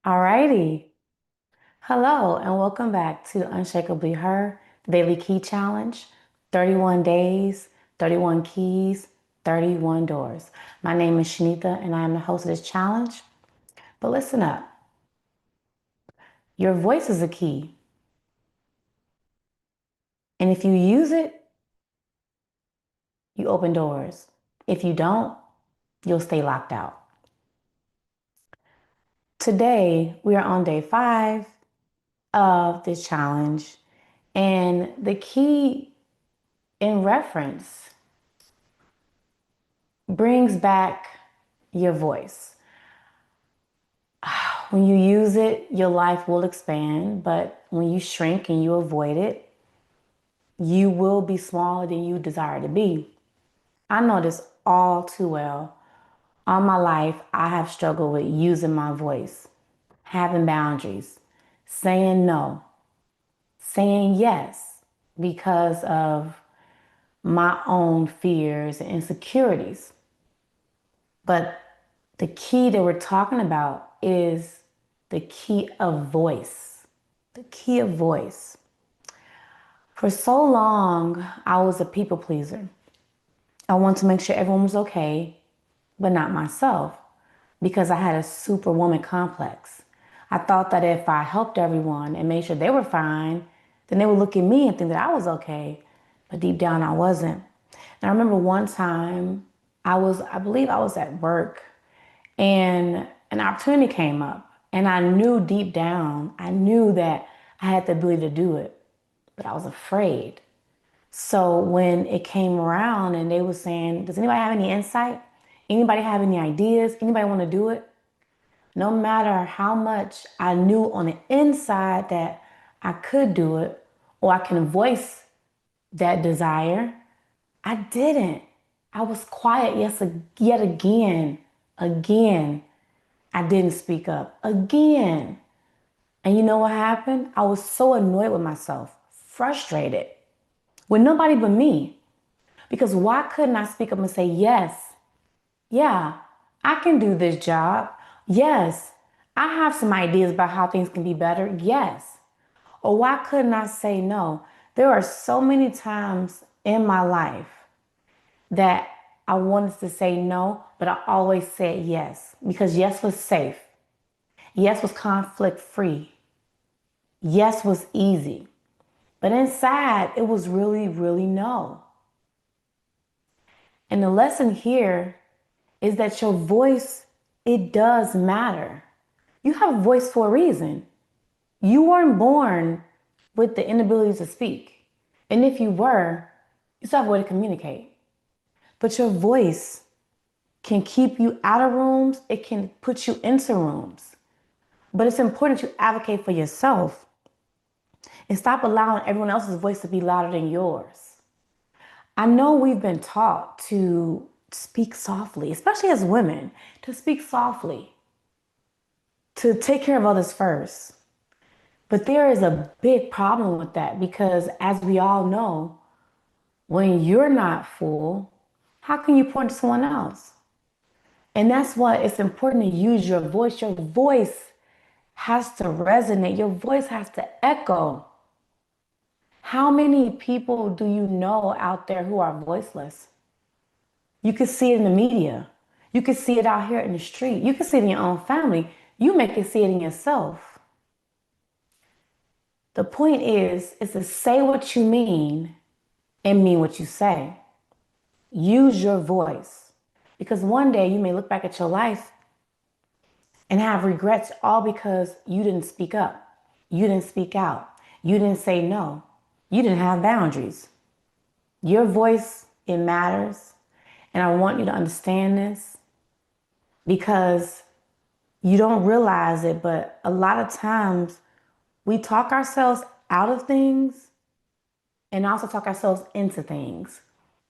Alrighty. Hello and welcome back to Unshakably Her Daily Key Challenge. 31 days, 31 keys, 31 doors. My name is Shanita and I am the host of this challenge. But listen up. Your voice is a key. And if you use it, you open doors. If you don't, you'll stay locked out. Today, we are on day 5 of this challenge. And the key in reference brings back your voice. When you use it, your life will expand, but when you shrink and you avoid it, you will be smaller than you desire to be. I know this all too well. All my life, I have struggled with using my voice, having boundaries, saying no, saying yes because of my own fears and insecurities. But the key that we're talking about is the key of voice. The key of voice. For so long, I was a people pleaser. I wanted to make sure everyone was okay, but not myself, because I had a superwoman complex. I thought that if I helped everyone and made sure they were fine, then they would look at me and think that I was okay. But deep down, I wasn't. And I remember one time I believe I was at work and an opportunity came up. And I knew deep down, I knew that I had the ability to do it, but I was afraid. So when it came around and they were saying, does anybody have any insight? Anybody have any ideas? Anybody want to do it? No matter how much I knew on the inside that I could do it or I can voice that desire, I didn't. I was quiet, yes, yet again. I didn't speak up again. And you know what happened? I was so annoyed with myself, frustrated with nobody but me. Because why couldn't I speak up and say, yes, yeah, I can do this job. Yes, I have some ideas about how things can be better. Yes. Or why couldn't I say no? There are so many times in my life that I wanted to say no, but I always said yes because yes was safe. Yes was conflict free. Yes was easy. But inside, it was really, really no. And the lesson here is that your voice, it does matter. You have a voice for a reason. You weren't born with the inability to speak. And if you were, you still have a way to communicate. But your voice can keep you out of rooms. It can put you into rooms. But it's important you advocate for yourself and stop allowing everyone else's voice to be louder than yours. I know we've been taught to speak softly, especially as women, to speak softly, to take care of others first. But there is a big problem with that because, as we all know, when you're not full, how can you pour into someone else? And that's why it's important to use your voice. Your voice has to resonate, your voice has to echo. How many people do you know out there who are voiceless? You can see it in the media. You can see it out here in the street. You can see it in your own family. You may can see it in yourself. The point is to say what you mean and mean what you say. Use your voice. Because one day you may look back at your life and have regrets all because you didn't speak up. You didn't speak out. You didn't say no. You didn't have boundaries. Your voice, it matters. And I want you to understand this because you don't realize it, but a lot of times we talk ourselves out of things and also talk ourselves into things.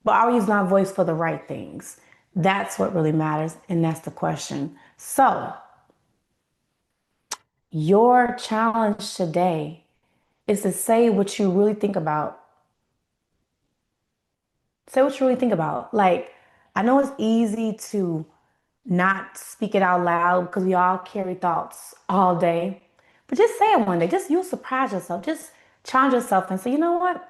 But are we using our voice for the right things? That's what really matters, and that's the question. So, your challenge today is to say what you really think about. Say what you really think about. Like, I know it's easy to not speak it out loud because we all carry thoughts all day. But just say it one day. Just you'll surprise yourself. Just challenge yourself and say, you know what?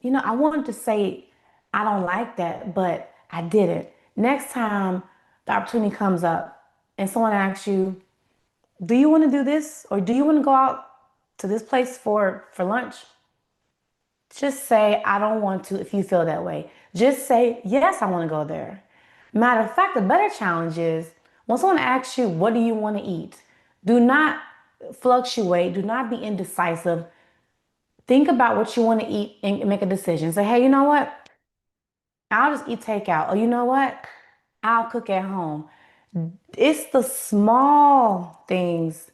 I wanted to say I don't like that, but I didn't. Next time the opportunity comes up and someone asks you, do you want to do this or do you want to go out to this place for lunch? Just say I don't want to if you feel that way. Just say yes, I want to go there. Matter of fact, the better challenge is when someone asks you, what do you want to eat? Do not fluctuate, do not be indecisive. Think about what you want to eat and make a decision. Say, hey, you know what? I'll just eat takeout. Or you know what? I'll cook at home. It's the small things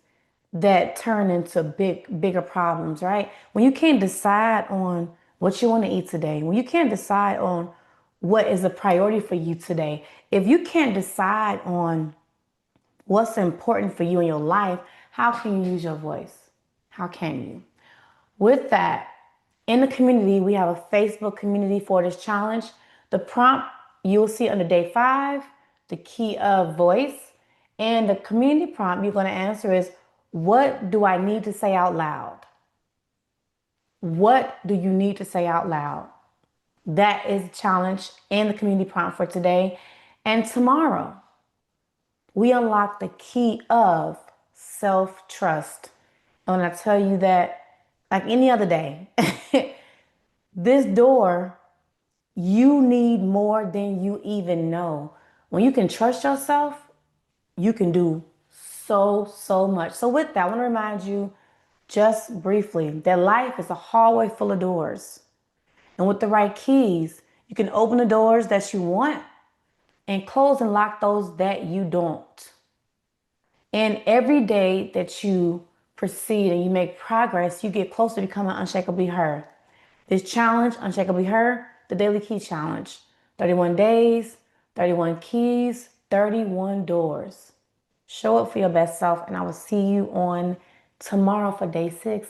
that turn into bigger problems, right? When you can't decide on what you want to eat today, when you can't decide on what is a priority for you today, if you can't decide on what's important for you in your life, how can you use your voice? How can you? With that, in the community, we have a Facebook community for this challenge. The prompt you'll see under day 5, the key of voice. And the community prompt you're going to answer is, what do I need to say out loud? What do you need to say out loud? That is the challenge and the community prompt for today. And tomorrow, we unlock the key of self-trust. And when I tell you that, like any other day, this door, you need more than you even know. When you can trust yourself, you can do so much. So with that, I want to remind you just briefly that life is a hallway full of doors. And with the right keys, you can open the doors that you want and close and lock those that you don't. And every day that you proceed and you make progress, you get closer to becoming unshakably her. This challenge, Unshakably Her, the Daily Key Challenge. 31 days, 31 keys, 31 doors. Show up for your best self, and I will see you on tomorrow for day 6.